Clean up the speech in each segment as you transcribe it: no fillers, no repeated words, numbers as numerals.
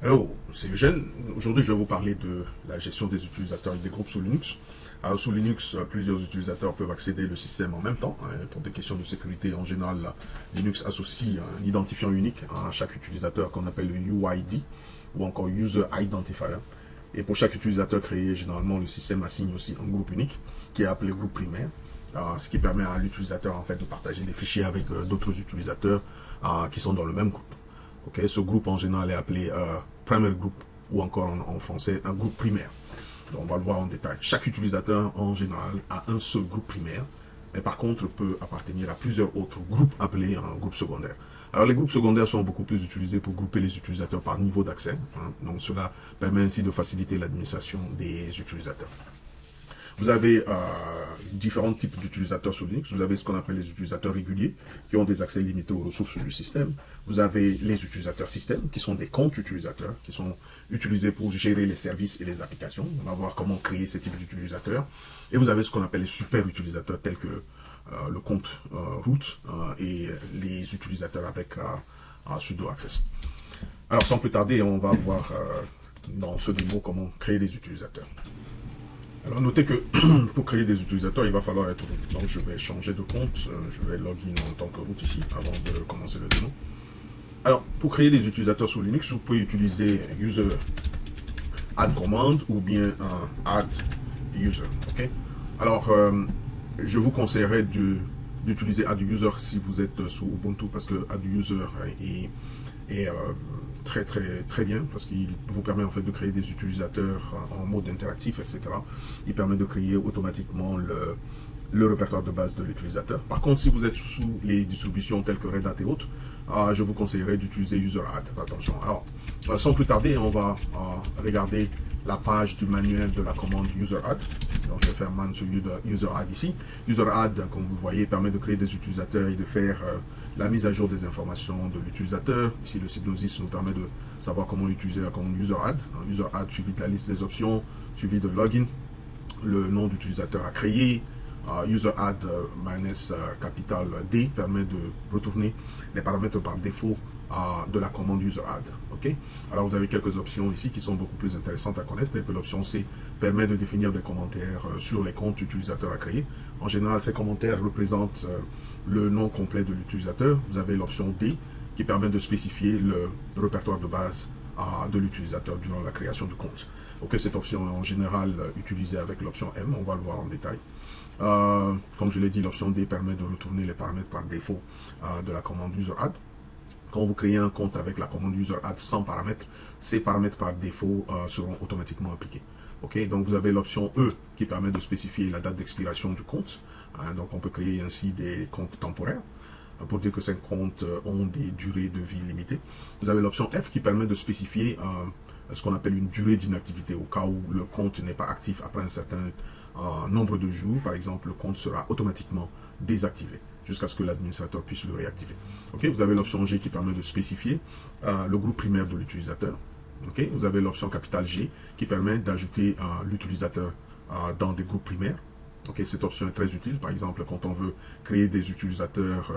Hello, c'est Eugène. Aujourd'hui, je vais vous parler de la gestion des utilisateurs et des groupes sous Linux. Alors, sous Linux, plusieurs utilisateurs peuvent accéder au système en même temps. Pour des questions de sécurité, en général, Linux associe un identifiant unique à chaque utilisateur qu'on appelle le UID ou encore User Identifier. Et pour chaque utilisateur créé, généralement, le système assigne aussi un groupe unique qui est appelé groupe primaire, ce qui permet à l'utilisateur en fait de partager des fichiers avec d'autres utilisateurs qui sont dans le même groupe. Okay, ce groupe en général est appelé primary group ou encore en français un groupe primaire. Donc, on va le voir en détail. Chaque utilisateur en général a un seul groupe primaire, mais par contre peut appartenir à plusieurs autres groupes appelés un groupe secondaire. Alors les groupes secondaires sont beaucoup plus utilisés pour grouper les utilisateurs par niveau d'accès. Donc cela permet ainsi de faciliter l'administration des utilisateurs. Vous avez différents types d'utilisateurs sur Linux. Vous avez ce qu'on appelle les utilisateurs réguliers, qui ont des accès limités aux ressources du système. Vous avez les utilisateurs système, qui sont des comptes utilisateurs, qui sont utilisés pour gérer les services et les applications. On va voir comment créer ces types d'utilisateurs. Et vous avez ce qu'on appelle les super utilisateurs, tels que le compte root et les utilisateurs avec sudo access. Alors sans plus tarder, on va voir dans ce démo comment créer des utilisateurs. Alors notez que pour créer des utilisateurs, il va falloir être root. Donc je vais changer de compte, je vais login en tant que root ici avant de commencer le démo. Alors pour créer des utilisateurs sur Linux, vous pouvez utiliser user add command ou bien add user. Okay? Alors je vous conseillerais d'utiliser add user si vous êtes sous Ubuntu parce que add user est très bien parce qu'il vous permet en fait de créer des utilisateurs en mode interactif, etc. Il permet de créer automatiquement le répertoire de base de l'utilisateur. Par contre, si vous êtes sous les distributions telles que Red Hat et autres, je vous conseillerais d'utiliser UserAdd. Attention. Alors, sans plus tarder, on va regarder la page du manuel de la commande UserAdd. Donc, je vais faire man sur UserAdd ici. UserAdd, comme vous le voyez, permet de créer des utilisateurs et de faire la mise à jour des informations de l'utilisateur. Ici, le Symbiosis nous permet de savoir comment utiliser la commande UserAdd. UserAdd suivi de la liste des options, suivi de login, le nom d'utilisateur à créer. UserAdd capital D permet de retourner les paramètres par défaut de la commande UserAdd. Okay? Alors vous avez quelques options ici qui sont beaucoup plus intéressantes à connaître, telles que l'option C permet de définir des commentaires sur les comptes utilisateurs à créer. En général, ces commentaires représentent le nom complet de l'utilisateur. Vous avez l'option D qui permet de spécifier le répertoire de base de l'utilisateur durant la création du compte. Okay, cette option est en général utilisée avec l'option M, on va le voir en détail. Comme je l'ai dit, l'option D permet de retourner les paramètres par défaut de la commande UserAdd. Quand vous créez un compte avec la commande UserAdd sans paramètres, ces paramètres par défaut seront automatiquement appliqués. Okay, donc vous avez l'option E qui permet de spécifier la date d'expiration du compte. Donc on peut créer ainsi des comptes temporaires pour dire que ces comptes ont des durées de vie limitées. Vous avez l'option F qui permet de spécifier ce qu'on appelle une durée d'inactivité au cas où le compte n'est pas actif après un certain nombre de jours. Par exemple, le compte sera automatiquement désactivé jusqu'à ce que l'administrateur puisse le réactiver. Okay, vous avez l'option G qui permet de spécifier le groupe primaire de l'utilisateur. Okay, vous avez l'option capitale G qui permet d'ajouter l'utilisateur dans des groupes primaires. Okay, cette option est très utile. Par exemple, quand on veut créer des utilisateurs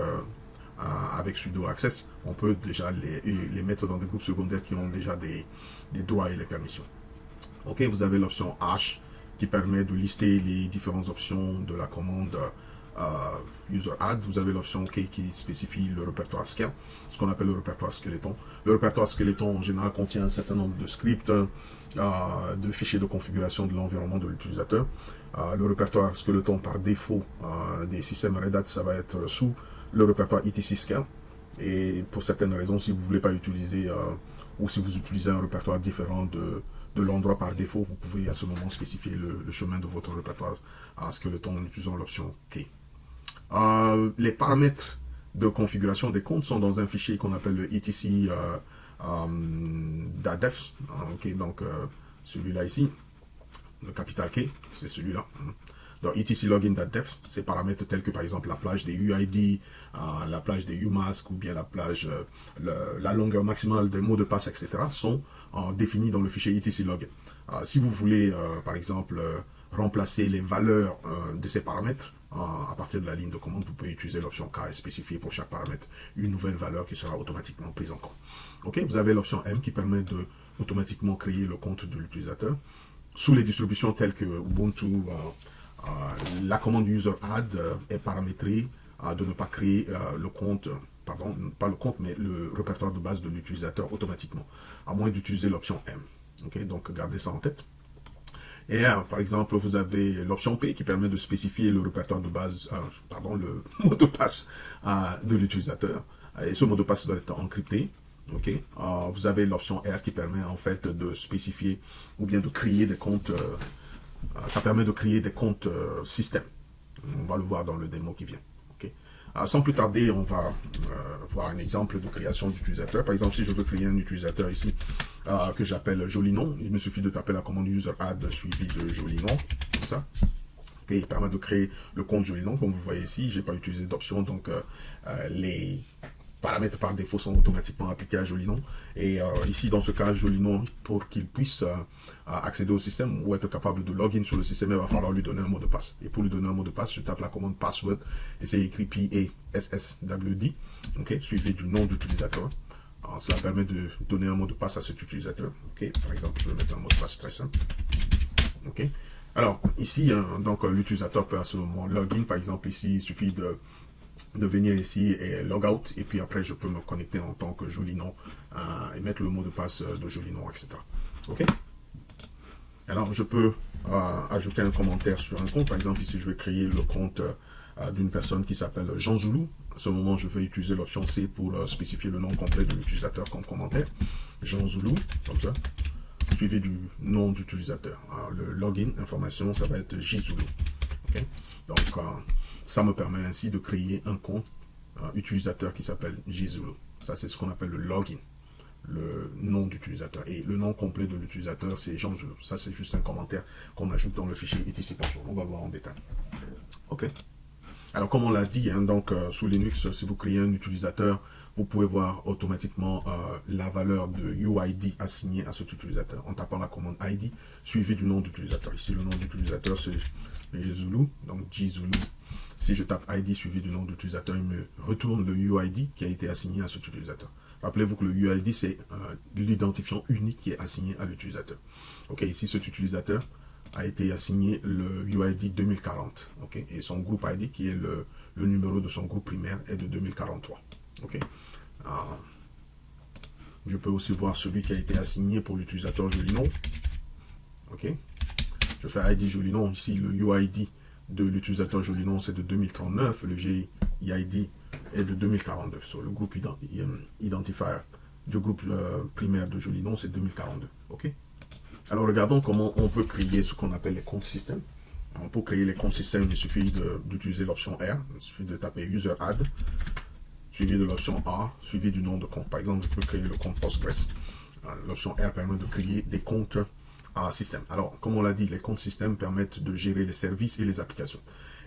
avec sudo access, on peut déjà les mettre dans des groupes secondaires qui ont déjà des droits et les permissions. Okay, vous avez l'option H qui permet de lister les différentes options de la commande UserAdd. Vous avez l'option OK qui spécifie le répertoire scale, ce qu'on appelle le répertoire skeleton. Le répertoire skeleton en général contient un certain nombre de scripts, de fichiers de configuration de l'environnement de l'utilisateur. Le répertoire skeleton par défaut des systèmes Red Hat, ça va être sous le répertoire etc scale. Et pour certaines raisons, si vous ne voulez pas utiliser ou si vous utilisez un répertoire différent de l'endroit par défaut, vous pouvez à ce moment spécifier le chemin de votre répertoire skeleton en utilisant l'option K. Les paramètres de configuration des comptes sont dans un fichier qu'on appelle le etc .def. Okay, donc celui-là ici, le capital K, c'est celui-là. Donc etc login.def, ces paramètres tels que par exemple la plage des UID, la plage des UMask ou bien la plage, la longueur maximale des mots de passe, etc. sont définis dans le fichier etc login. Si vous voulez par exemple remplacer les valeurs de ces paramètres à partir de la ligne de commande, vous pouvez utiliser l'option K et spécifier pour chaque paramètre une nouvelle valeur qui sera automatiquement prise en compte. Okay, vous avez l'option M qui permet de automatiquement créer le compte de l'utilisateur. Sous les distributions telles que Ubuntu, la commande user-add est paramétrée de ne pas créer le compte, pardon, pas le compte, mais le répertoire de base de l'utilisateur automatiquement, à moins d'utiliser l'option M. Okay, donc gardez ça en tête. Et par exemple, vous avez l'option P qui permet de spécifier le répertoire de base, pardon, le mot de passe de l'utilisateur. Et ce mot de passe doit être encrypté. Okay. Vous avez l'option R qui permet en fait de spécifier ou bien de créer des comptes. Ça permet de créer des comptes système. On va le voir dans le démo qui vient. Okay. Sans plus tarder, on va voir un exemple de création d'utilisateur. Par exemple, si je veux créer un utilisateur ici que j'appelle Jolinon, il me suffit de taper la commande user-add suivi de Jolinon, comme ça. Okay, il permet de créer le compte Jolinon. Comme vous voyez ici, je n'ai pas utilisé d'option, donc les paramètres par défaut sont automatiquement appliqués à Jolinon. Et ici, dans ce cas, Jolinon, pour qu'il puisse accéder au système ou être capable de login sur le système, il va falloir lui donner un mot de passe. Et pour lui donner un mot de passe, je tape la commande password et c'est écrit PASSWD, okay, suivi du nom d'utilisateur. Cela permet de donner un mot de passe à cet utilisateur. Okay. Par exemple, je vais mettre un mot de passe très simple. Okay. Alors, ici, donc l'utilisateur peut à ce moment login. Par exemple, ici, il suffit de venir ici et logout, et puis après je peux me connecter en tant que Jolinon et mettre le mot de passe de Jolinon, etc. Ok. Alors je peux ajouter un commentaire sur un compte. Par exemple, ici je vais créer le compte d'une personne qui s'appelle Jean Zoulou. À ce moment, je vais utiliser l'option C pour spécifier le nom complet de l'utilisateur comme commentaire. Jean Zoulou, comme ça, suivi du nom d'utilisateur. Le login information, ça va être JZoulou. Okay. Donc, ça me permet ainsi de créer un compte utilisateur qui s'appelle JZoulou. Ça, c'est ce qu'on appelle le login, le nom d'utilisateur. Et le nom complet de l'utilisateur, c'est Jean Zoulou. Ça, c'est juste un commentaire qu'on ajoute dans le fichier etc. On va le voir en détail. OK. Alors, comme on l'a dit, hein, donc sous Linux, si vous créez un utilisateur, vous pouvez voir automatiquement la valeur de UID assignée à cet utilisateur en tapant la commande ID suivi du nom d'utilisateur. Ici, le nom d'utilisateur, c'est JZoulou, donc JZoulou. Si je tape ID suivi du nom d'utilisateur, il me retourne le UID qui a été assigné à cet utilisateur. Rappelez-vous que le UID, c'est l'identifiant unique qui est assigné à l'utilisateur. Ok, ici, cet utilisateur a été assigné le UID 2040. Okay, et son groupe ID, qui est le numéro de son groupe primaire, est de 2043. Okay. Je peux aussi voir celui qui a été assigné pour l'utilisateur Jolinon. Ok. Je fais ID Jolinon. Ici, le UID de l'utilisateur Jolinon, c'est de 2039. Le GID est de 2042. Sur le groupe identifier du groupe primaire de Jolinon, c'est 2042. OK. Alors, regardons comment on peut créer ce qu'on appelle les comptes système. Pour créer les comptes système, il suffit d'utiliser l'option R. Il suffit de taper user add, suivi de l'option A, suivi du nom de compte. Par exemple, je peux créer le compte Postgres. L'option R permet de créer des comptes système. Alors, comme on l'a dit, les comptes système permettent de gérer les services et les applications.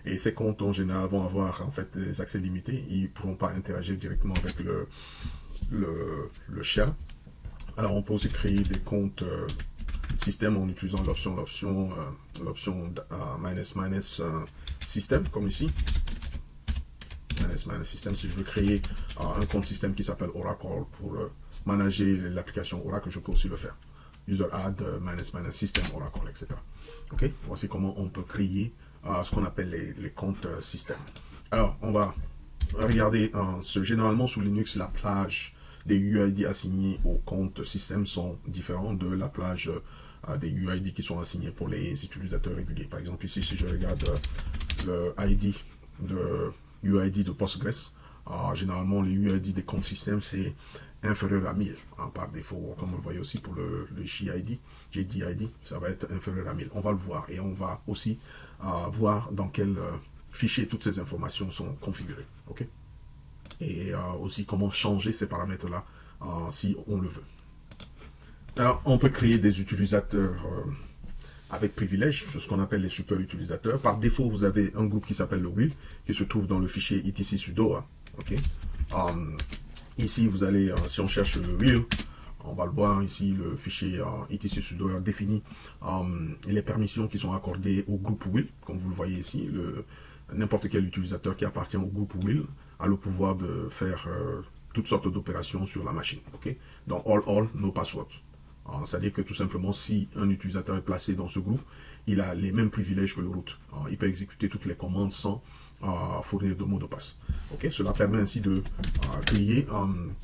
Et ces comptes, en général, vont avoir en fait des accès limités. Ils ne pourront pas interagir directement avec le shell. Alors, on peut aussi créer des comptes système en utilisant l'option système, comme ici. Système, si je veux créer un compte système qui s'appelle Oracle pour manager l'application Oracle, je peux aussi le faire. User add, system, Oracle, etc. Ok, voici comment on peut créer ce qu'on appelle les comptes système. Alors, on va regarder, généralement sous Linux, la plage des UID assignés aux comptes système sont différents de la plage des UID qui sont assignés pour les utilisateurs réguliers. Par exemple, ici, si je regarde le ID de UID de Postgres, généralement, les UID des comptes système, c'est inférieur à 1000 par défaut, comme vous le voyez aussi pour le JID, ça va être inférieur à 1000. On va le voir et on va aussi voir dans quel fichier toutes ces informations sont configurées. Okay? Et aussi comment changer ces paramètres-là si on le veut. Alors, on peut créer des utilisateurs avec privilège, ce qu'on appelle les super utilisateurs. Par défaut, vous avez un groupe qui s'appelle le will, qui se trouve dans le fichier etc sudo. Okay? Ici, vous allez, si on cherche le will, on va le voir ici, le fichier etc sudo définit les permissions qui sont accordées au groupe will. Comme vous le voyez ici, n'importe quel utilisateur qui appartient au groupe will a le pouvoir de faire toutes sortes d'opérations sur la machine. Okay? Donc, all, no password. C'est-à-dire que tout simplement, si un utilisateur est placé dans ce groupe, il a les mêmes privilèges que le root. Il peut exécuter toutes les commandes sans fournir de mot de passe. Okay? Cela permet ainsi de créer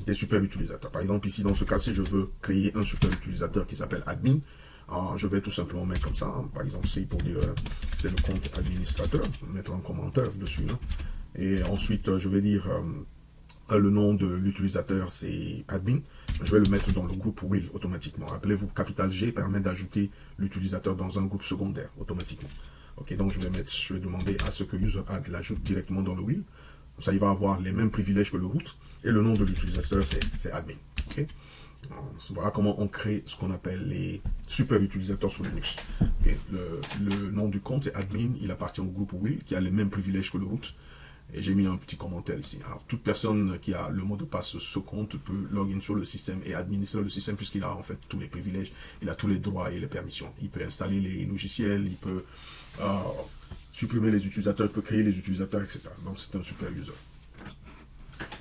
des super utilisateurs. Par exemple, ici, dans ce cas-ci, je veux créer un super utilisateur qui s'appelle admin. Je vais tout simplement mettre comme ça. Par exemple, c'est pour dire c'est le compte administrateur. Mettre un commentaire dessus. Et ensuite, je vais dire le nom de l'utilisateur, c'est admin. Je vais le mettre dans le groupe will automatiquement. Rappelez-vous, capital G permet d'ajouter l'utilisateur dans un groupe secondaire automatiquement. Ok, donc je vais demander à ce que user_add l'ajoute directement dans le will. Ça, il va avoir les mêmes privilèges que le root. Et le nom de l'utilisateur, c'est admin. Okay? Voilà comment on crée ce qu'on appelle les super utilisateurs sur Linux. Okay? Le nom du compte, c'est admin. Il appartient au groupe will qui a les mêmes privilèges que le root. Et j'ai mis un petit commentaire ici. Alors, toute personne qui a le mot de passe sur ce compte peut login sur le système et administrer le système puisqu'il a en fait tous les privilèges, il a tous les droits et les permissions. Il peut installer les logiciels, il peut supprimer les utilisateurs, il peut créer les utilisateurs, etc. Donc, c'est un super user.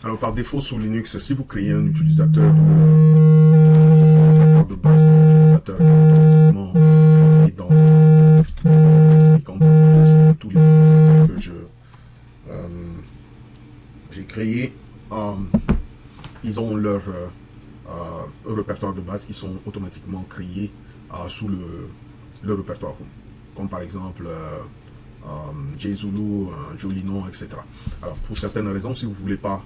Alors, par défaut, sur Linux, si vous créez un utilisateur, de base de l'utilisateur est automatiquement créé dans et quand vous voyez tous les utilisateurs que j'ai créé, ils ont leur répertoire de base qui sont automatiquement créés sous le répertoire home. Comme par exemple JZulu, Jolinon, etc. Alors pour certaines raisons, si vous ne voulez pas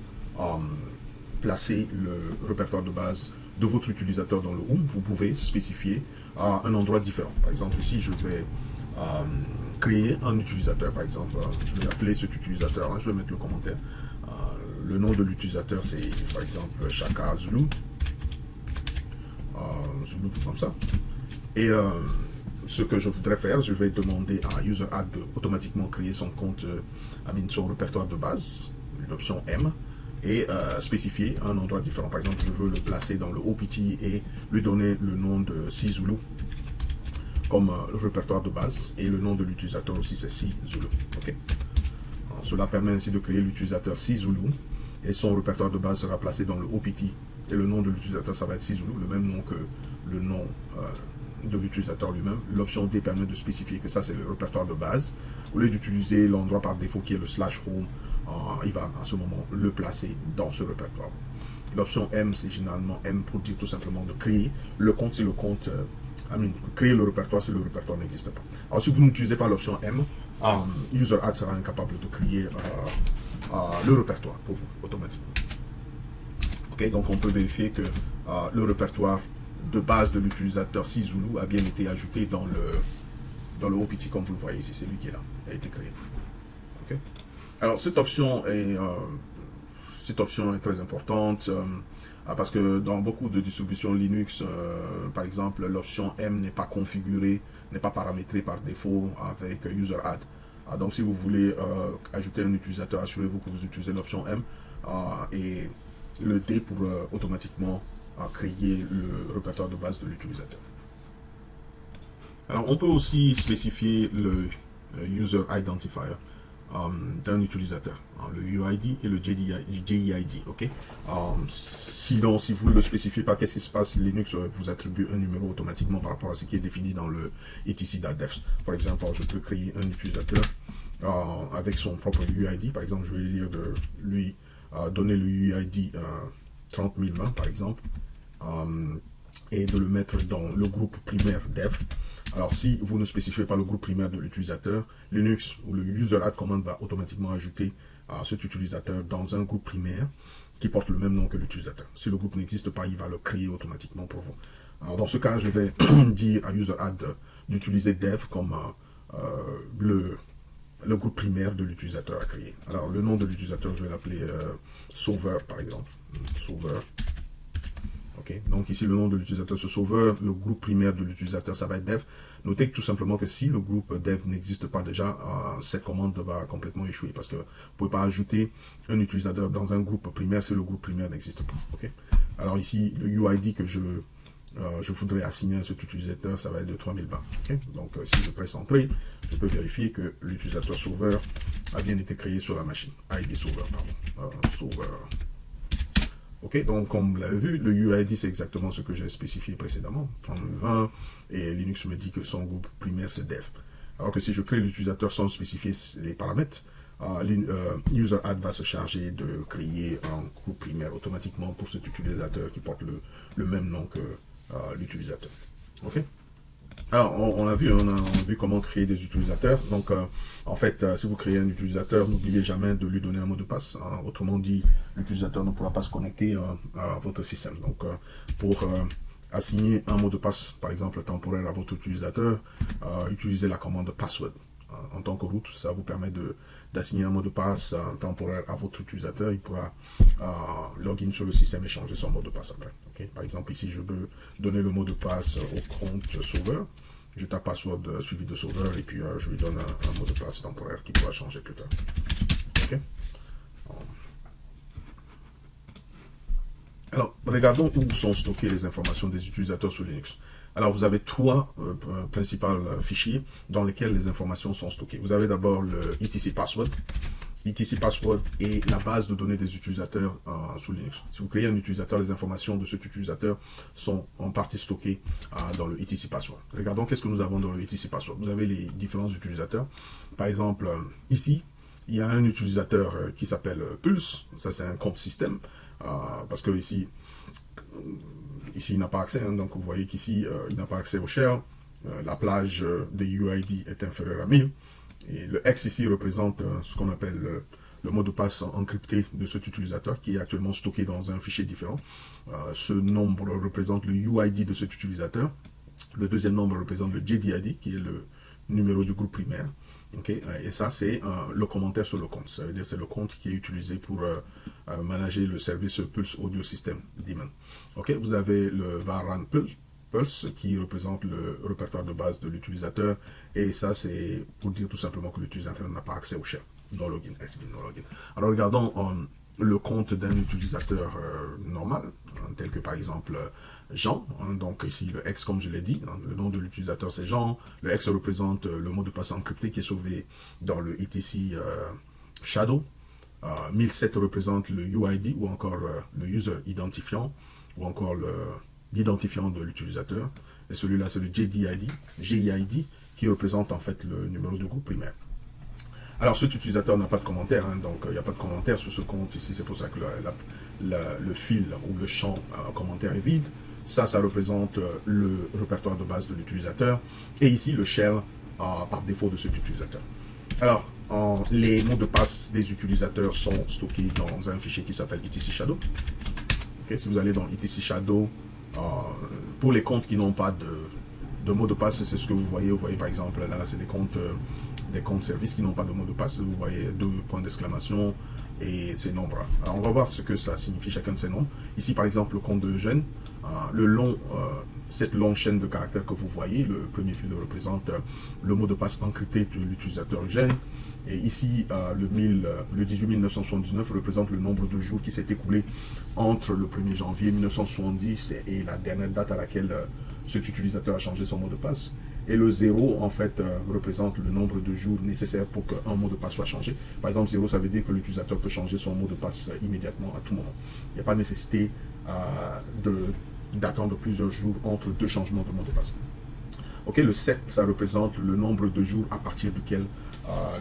placer le répertoire de base de votre utilisateur dans le home, vous pouvez spécifier un endroit différent. Par exemple ici, je vais créer un utilisateur, par exemple, je vais appeler cet utilisateur, je vais mettre le commentaire. Le nom de l'utilisateur, c'est par exemple Chaka Zulu. Zulu comme ça. Et ce que je voudrais faire, je vais demander à user_add de automatiquement créer son compte, son répertoire de base, l'option M, et spécifier un endroit différent. Par exemple, je veux le placer dans le OPT et lui donner le nom de CZulu comme le répertoire de base, et le nom de l'utilisateur aussi c'est CZulu. Okay? Cela permet ainsi de créer l'utilisateur CZulu et son répertoire de base sera placé dans le OPT et le nom de l'utilisateur ça va être CZulu, le même nom que le nom de l'utilisateur lui-même. L'option D permet de spécifier que ça c'est le répertoire de base. Au lieu d'utiliser l'endroit par défaut qui est le /home, il va à ce moment le placer dans ce répertoire. L'option M, c'est généralement M pour dire tout simplement de créer le compte si le compte créer le répertoire si le répertoire n'existe pas. Alors si vous n'utilisez pas l'option M, user_add sera incapable de créer le répertoire pour vous automatiquement. Ok, donc on peut vérifier que le répertoire de base de l'utilisateur CZulu a bien été ajouté dans le OPT comme vous le voyez ici, c'est lui qui est là, a été créé. Okay. Alors cette option est très importante. Parce que dans beaucoup de distributions Linux, par exemple, l'option M n'est pas configurée, n'est pas paramétrée par défaut avec user_add. Donc si vous voulez ajouter un utilisateur, assurez-vous que vous utilisez l'option M et le D pour automatiquement créer le répertoire de base de l'utilisateur. Alors on peut aussi spécifier le user identifier d'un utilisateur, le UID et le JEID. Okay? Sinon, si vous ne le spécifiez pas, qu'est-ce qui se passe? Linux vous attribue un numéro automatiquement par rapport à ce qui est défini dans le etc.def. Par exemple, je peux créer un utilisateur avec son propre UID. Par exemple, je vais lui dire de lui donner le UID 30020 par exemple, et de le mettre dans le groupe primaire dev. Alors si vous ne spécifiez pas le groupe primaire de l'utilisateur, Linux ou le user_add command va automatiquement ajouter cet utilisateur dans un groupe primaire qui porte le même nom que l'utilisateur. Si le groupe n'existe pas, il va le créer automatiquement pour vous. Alors dans ce cas, je vais dire à user_add d'utiliser dev comme le groupe primaire de l'utilisateur à créer. Alors le nom de l'utilisateur, je vais l'appeler sauveur par exemple. Sauveur. Okay. Donc ici le nom de l'utilisateur c'est sauveur, le groupe primaire de l'utilisateur ça va être dev. Notez tout simplement que si le groupe dev n'existe pas déjà, cette commande va complètement échouer parce que vous ne pouvez pas ajouter un utilisateur dans un groupe primaire si le groupe primaire n'existe pas. Okay. Alors ici le UID que je voudrais assigner à cet utilisateur ça va être de 3020. Okay. Donc si je presse Entrée, je peux vérifier que l'utilisateur sauveur a bien été créé sur la machine. ID sauveur, pardon. Sauveur. Ok, donc comme vous l'avez vu, le UID c'est exactement ce que j'ai spécifié précédemment, 3020, et Linux me dit que son groupe primaire c'est dev. Alors que si je crée l'utilisateur sans spécifier les paramètres, UserAdd va se charger de créer un groupe primaire automatiquement pour cet utilisateur qui porte le même nom que l'utilisateur. Ok. Alors, on a vu comment créer des utilisateurs. Donc, en fait, si vous créez un utilisateur, n'oubliez jamais de lui donner un mot de passe. Hein. Autrement dit, l'utilisateur ne pourra pas se connecter à votre système. Donc, pour assigner un mot de passe, par exemple, temporaire à votre utilisateur, utilisez la commande password. En tant que root, ça vous permet d'assigner un mot de passe temporaire à votre utilisateur. Il pourra login sur le système et changer son mot de passe après. Okay? Par exemple, ici, je veux donner le mot de passe au compte sauveur. Je tape password suivi de sauveur et puis je lui donne un mot de passe temporaire qui pourra changer plus tard. Okay? Alors, regardons où sont stockées les informations des utilisateurs sous Linux. Alors, vous avez trois principaux fichiers dans lesquels les informations sont stockées. Vous avez d'abord le etc password. etc password est la base de données des utilisateurs sous Linux. Si vous créez un utilisateur, les informations de cet utilisateur sont en partie stockées dans le etc password. Regardons qu'est-ce que nous avons dans le etc password. Vous avez les différents utilisateurs. Par exemple, ici, il y a un utilisateur qui s'appelle Pulse. Ça, c'est un compte système. Parce que ici il n'a pas accès, hein, donc vous voyez qu'ici il n'a pas accès au shell, la plage des UID est inférieure à 1000, et le X ici représente ce qu'on appelle le mot de passe encrypté de cet utilisateur qui est actuellement stocké dans un fichier différent. Ce nombre représente le UID de cet utilisateur, le deuxième nombre représente le JDID qui est le numéro du groupe primaire. Okay, et ça, c'est le commentaire sur le compte. Ça veut dire que c'est le compte qui est utilisé pour manager le service Pulse Audio System daemon. Okay, vous avez le var Pulse qui représente le répertoire de base de l'utilisateur. Et ça, c'est pour dire tout simplement que l'utilisateur n'a pas accès au shell. No login, no login. Alors, regardons le compte d'un utilisateur normal, hein, tel que par exemple Jean, hein, donc ici le X comme je l'ai dit, hein, le nom de l'utilisateur c'est Jean, le X représente le mot de passe encrypté qui est sauvé dans le etc shadow, 1007 représente le UID ou encore le user identifiant ou encore l'identifiant de l'utilisateur, et celui-là c'est le JDID, GID qui représente en fait le numéro de groupe primaire. Alors, cet utilisateur n'a pas de commentaire, hein, donc il n'y a pas de commentaire sur ce compte ici, c'est pour ça que le fil ou le champ commentaire est vide. Ça représente le répertoire de base de l'utilisateur. Et ici, le shell par défaut de cet utilisateur. Alors, les mots de passe des utilisateurs sont stockés dans un fichier qui s'appelle etc shadow. Okay, si vous allez dans etc shadow, pour les comptes qui n'ont pas de mot de passe, c'est ce que vous voyez. Vous voyez par exemple, là, c'est des comptes services qui n'ont pas de mot de passe. Vous voyez 2 points d'exclamation et ces nombres. Alors, on va voir ce que ça signifie chacun de ces nombres. Ici, par exemple, le compte de Eugène, cette longue chaîne de caractères que vous voyez, le premier fil représente le mot de passe encrypté de l'utilisateur Eugène. Et ici, le 18 979 représente le nombre de jours qui s'est écoulé entre le 1er janvier 1970 et la dernière date à laquelle cet utilisateur a changé son mot de passe. Et le 0, en fait, représente le nombre de jours nécessaires pour qu'un mot de passe soit changé. Par exemple, 0, ça veut dire que l'utilisateur peut changer son mot de passe immédiatement à tout moment. Il n'y a pas nécessité d'attendre plusieurs jours entre 2 changements de mot de passe. Ok, le 7, ça représente le nombre de jours à partir duquel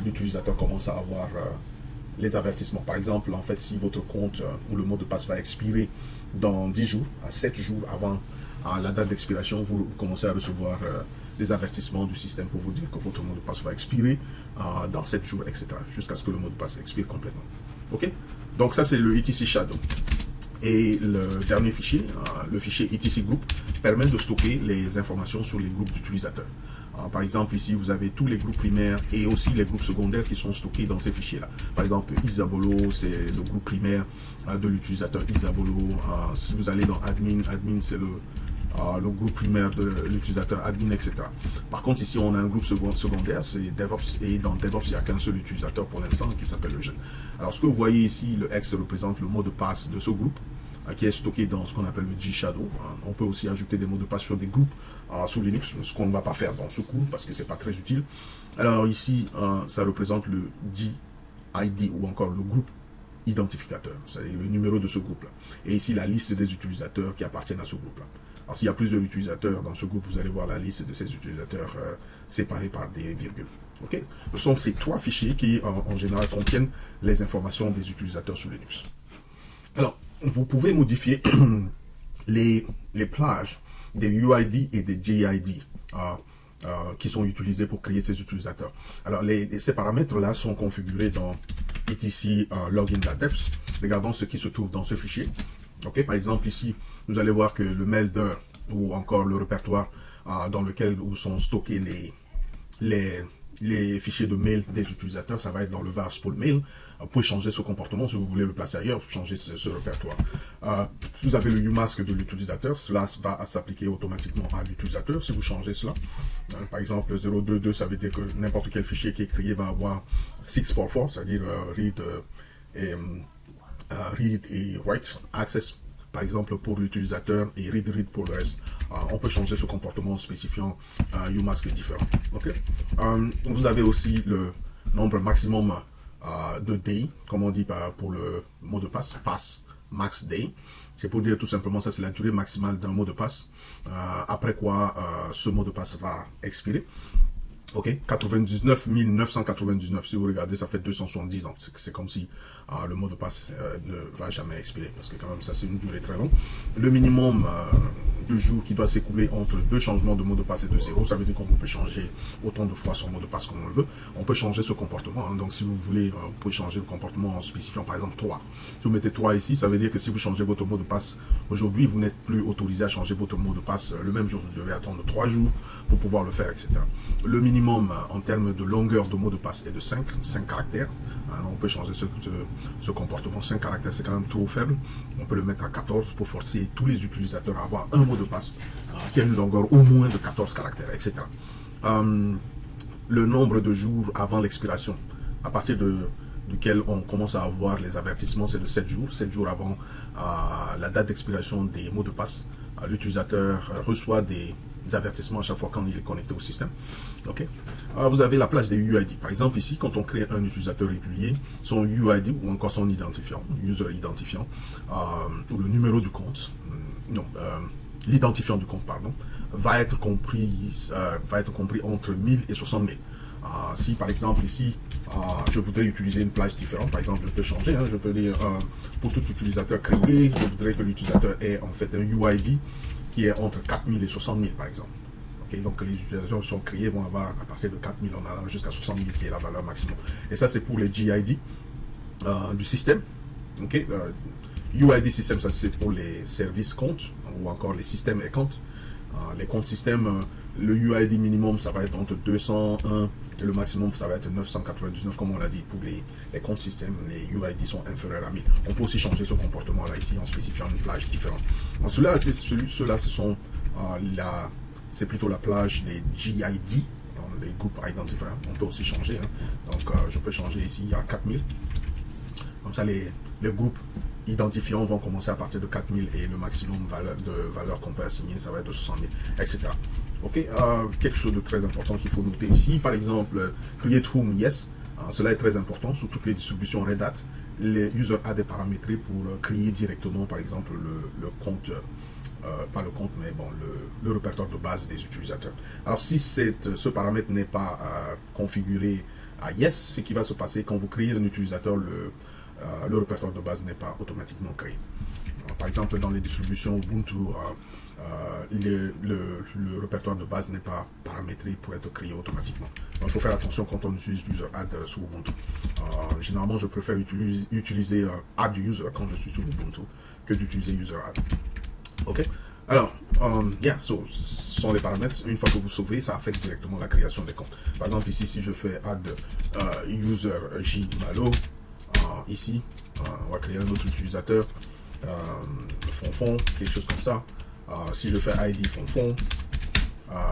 l'utilisateur commence à avoir les avertissements. Par exemple, en fait, si votre compte ou le mot de passe va expirer dans 10 jours, à 7 jours avant la date d'expiration, vous commencez à recevoir des avertissements du système pour vous dire que votre mot de passe va expirer dans 7 jours, etc. jusqu'à ce que le mot de passe expire complètement. Ok, donc ça c'est le etc shadow. Et le dernier fichier, le fichier etc group, permet de stocker les informations sur les groupes d'utilisateurs. Par exemple, ici, vous avez tous les groupes primaires et aussi les groupes secondaires qui sont stockés dans ces fichiers-là. Par exemple, Isabolo, c'est le groupe primaire de l'utilisateur Isabolo. Si vous allez dans admin, c'est le groupe primaire de l'utilisateur admin, etc. Par contre, ici, on a un groupe secondaire, c'est DevOps, et dans DevOps, il n'y a qu'un seul utilisateur pour l'instant qui s'appelle Eugène. Alors, ce que vous voyez ici, le X représente le mot de passe de ce groupe, qui est stocké dans ce qu'on appelle le G-Shadow. On peut aussi ajouter des mots de passe sur des groupes sous Linux, ce qu'on ne va pas faire dans ce cours parce que ce n'est pas très utile. Alors ici, ça représente le GID ou encore le groupe identificateur, c'est-à-dire le numéro de ce groupe-là. Et ici, la liste des utilisateurs qui appartiennent à ce groupe-là. Alors, s'il y a plusieurs utilisateurs dans ce groupe, vous allez voir la liste de ces utilisateurs séparés par des virgules. Okay? Ce sont ces 3 fichiers qui, en général, contiennent les informations des utilisateurs sous Linux. Alors, vous pouvez modifier les plages des UID et des GID qui sont utilisés pour créer ces utilisateurs. Alors, ces paramètres-là sont configurés dans etc login.deps. Regardons ce qui se trouve dans ce fichier. Okay? Par exemple, ici, vous allez voir que le melder ou encore le répertoire dans lequel sont stockés les fichiers de mail des utilisateurs, ça va être dans le var spool mail. Vous pouvez changer ce comportement si vous voulez le placer ailleurs, vous changez ce répertoire. Vous avez le umask de l'utilisateur, cela va s'appliquer automatiquement à l'utilisateur si vous changez cela. Par exemple, 022, ça veut dire que n'importe quel fichier qui est créé va avoir 644, c'est-à-dire read et write access, par exemple pour l'utilisateur, et read pour le reste. On peut changer ce comportement en spécifiant umask différent. Okay? Vous avez aussi le nombre maximum de day, comme on dit pour le mot de passe max day. C'est pour dire tout simplement, ça c'est la durée maximale d'un mot de passe, après quoi ce mot de passe va expirer. Ok, 99 999, si vous regardez, ça fait 270 ans. C'est comme si le mot de passe ne va jamais expirer, parce que quand même, ça c'est une durée très longue. Le minimum de jours qui doit s'écouler entre 2 changements de mot de passe et de 0, ça veut dire qu'on peut changer autant de fois son mot de passe comme on le veut. On peut changer ce comportement, hein. Donc si vous voulez, vous pouvez changer le comportement en spécifiant par exemple 3. Si vous mettez 3 ici, ça veut dire que si vous changez votre mot de passe aujourd'hui, vous n'êtes plus autorisé à changer votre mot de passe le même jour. Vous devez attendre 3 jours pour pouvoir le faire, etc. Le minimum en termes de longueur de mot de passe est de 5 caractères. Alors, on peut changer ce comportement. 5 caractères, c'est quand même trop faible. On peut le mettre à 14 pour forcer tous les utilisateurs à avoir un mot de passe qui a une longueur au moins de 14 caractères, etc. Le nombre de jours avant l'expiration, à partir duquel on commence à avoir les avertissements, c'est de 7 jours. 7 jours avant la date d'expiration des mots de passe, l'utilisateur reçoit des avertissements à chaque fois quand il est connecté au système. Okay. Alors vous avez la plage des UID. Par exemple ici, quand on crée un utilisateur régulier, son UID ou encore son identifiant, user identifiant, ou le numéro du compte, l'identifiant du compte, pardon, va être compris entre 1000 et 60 000. Si par exemple ici, je voudrais utiliser une plage différente, par exemple je peux changer, hein, je peux dire pour tout utilisateur créé, je voudrais que l'utilisateur ait en fait un UID qui est entre 4000 et 60 000 par exemple. Okay, donc les utilisateurs qui sont créés vont avoir à partir de 4000 en allant jusqu'à 60 000 qui est la valeur maximum. Et ça c'est pour les GID du système. Okay, UID système, ça c'est pour les services comptes ou encore les systèmes et comptes. Les comptes système, le UID minimum ça va être entre 201 et le maximum ça va être 999 comme on l'a dit. Pour les comptes système, les UID sont inférieurs à 1000. On peut aussi changer ce comportement là ici en spécifiant une plage différente. Ceux-là, ce sont c'est plutôt la plage des GID, les groupes identifiers. On peut aussi changer, hein. Donc je peux changer ici à 4000. Comme ça les groupes identifiants vont commencer à partir de 4000 et le maximum de valeur qu'on peut assigner, ça va être de 60 000, etc. Ok, quelque chose de très important qu'il faut noter ici, par exemple, create whom yes, cela est très important sur toutes les distributions Red Hat. Les users a des paramétrés pour créer directement, par exemple, le compte, pas le compte, mais bon, le répertoire de base des utilisateurs. Alors, si ce paramètre n'est pas configuré à yes, ce qui va se passer quand vous créez un utilisateur, le répertoire de base n'est pas automatiquement créé. Alors, par exemple, dans les distributions Ubuntu, le répertoire de base n'est pas paramétré pour être créé automatiquement. Donc, il faut faire attention quand on utilise user-add sous Ubuntu. Généralement, je préfère utiliser add user quand je suis sous Ubuntu que d'utiliser user-add. Ok. Alors, ce sont les paramètres. Une fois que vous sauvez, ça affecte directement la création des comptes. Par exemple, ici, si je fais add user jmalo, ici, on va créer un autre utilisateur, fonfon, quelque chose comme ça. Si je fais id fonfon,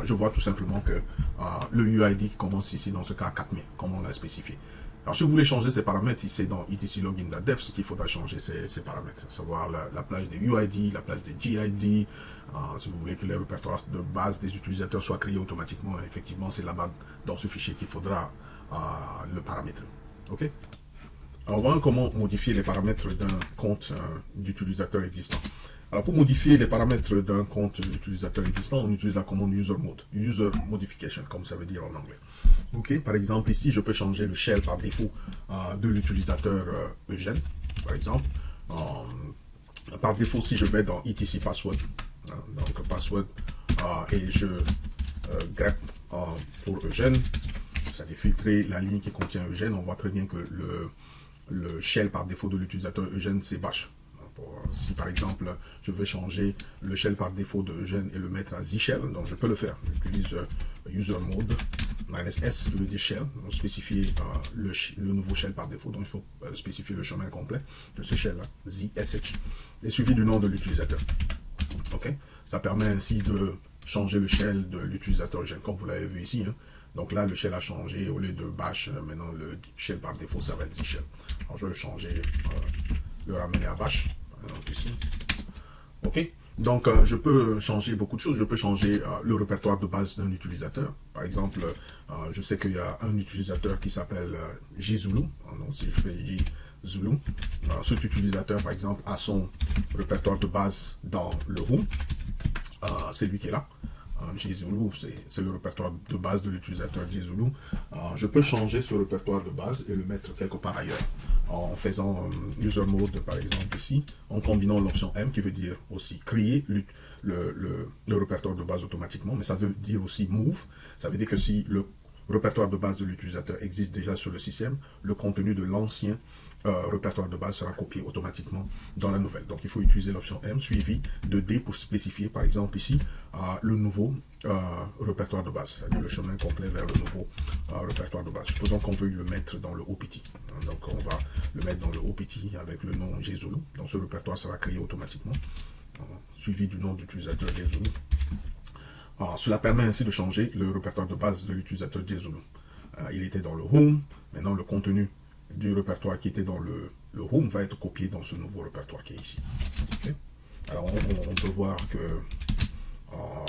je vois tout simplement que le UID qui commence ici dans ce cas à 4000, comme on l'a spécifié. Alors si vous voulez changer ces paramètres, c'est dans etc login.dev qu'il faudra changer ces paramètres, à savoir la plage des UID, la plage des GID. Si vous voulez que les répertoires de base des utilisateurs soient créés automatiquement, effectivement c'est là-bas dans ce fichier qu'il faudra le paramétrer. Ok. Alors, voyons comment modifier les paramètres d'un compte d'utilisateur existant. Alors, pour modifier les paramètres d'un compte utilisateur existant, on utilise la commande user mode, user modification, comme ça veut dire en anglais. Ok, par exemple, ici, je peux changer le shell par défaut de l'utilisateur Eugène, par exemple. Par défaut, si je vais dans etc password, donc password, et je grep pour Eugène, ça a filtré la ligne qui contient Eugène. On voit très bien que le shell par défaut de l'utilisateur Eugène, c'est bash. Si par exemple, je veux changer le shell par défaut de Eugène et le mettre à zshell, donc je peux le faire. J'utilise user mode -s, qui veut dire shell, donc spécifier le nouveau shell par défaut. Donc il faut spécifier le chemin complet de ce shell-là, zsh, et suivi du nom de l'utilisateur. Ok, ça permet ainsi de changer le shell de l'utilisateur Eugène, comme vous l'avez vu ici. Hein. Donc là, le shell a changé. Au lieu de bash, maintenant le shell par défaut, ça va être zshell. Alors je vais le changer, le ramener à bash. Donc ici. Ok. Donc je peux changer beaucoup de choses. Je peux changer le répertoire de base d'un utilisateur. Par exemple, je sais qu'il y a un utilisateur qui s'appelle JZulu. Donc si je fais JZulu, cet utilisateur, par exemple, a son répertoire de base dans le room. C'est lui qui est là. JZulu, c'est le répertoire de base de l'utilisateur JZulu. Je peux changer ce répertoire de base et le mettre quelque part ailleurs. En faisant user mode, par exemple, ici, en combinant l'option M, qui veut dire aussi créer le répertoire de base automatiquement, mais ça veut dire aussi move. Ça veut dire que si le répertoire de base de l'utilisateur existe déjà sur le système, le contenu de l'ancien répertoire de base sera copié automatiquement dans la nouvelle. Donc il faut utiliser l'option M suivi de D pour spécifier par exemple ici le nouveau répertoire de base, c'est-à-dire le chemin complet vers le nouveau répertoire de base. Supposons qu'on veuille le mettre dans le OPT. Donc on va le mettre dans le OPT avec le nom JZulu. Donc ce répertoire sera créé automatiquement, suivi du nom d'utilisateur JZulu. Cela permet ainsi de changer le répertoire de base de l'utilisateur JZulu. Il était dans le home, maintenant le contenu du répertoire qui était dans le home va être copié dans ce nouveau répertoire qui est ici. Okay. Alors on peut voir que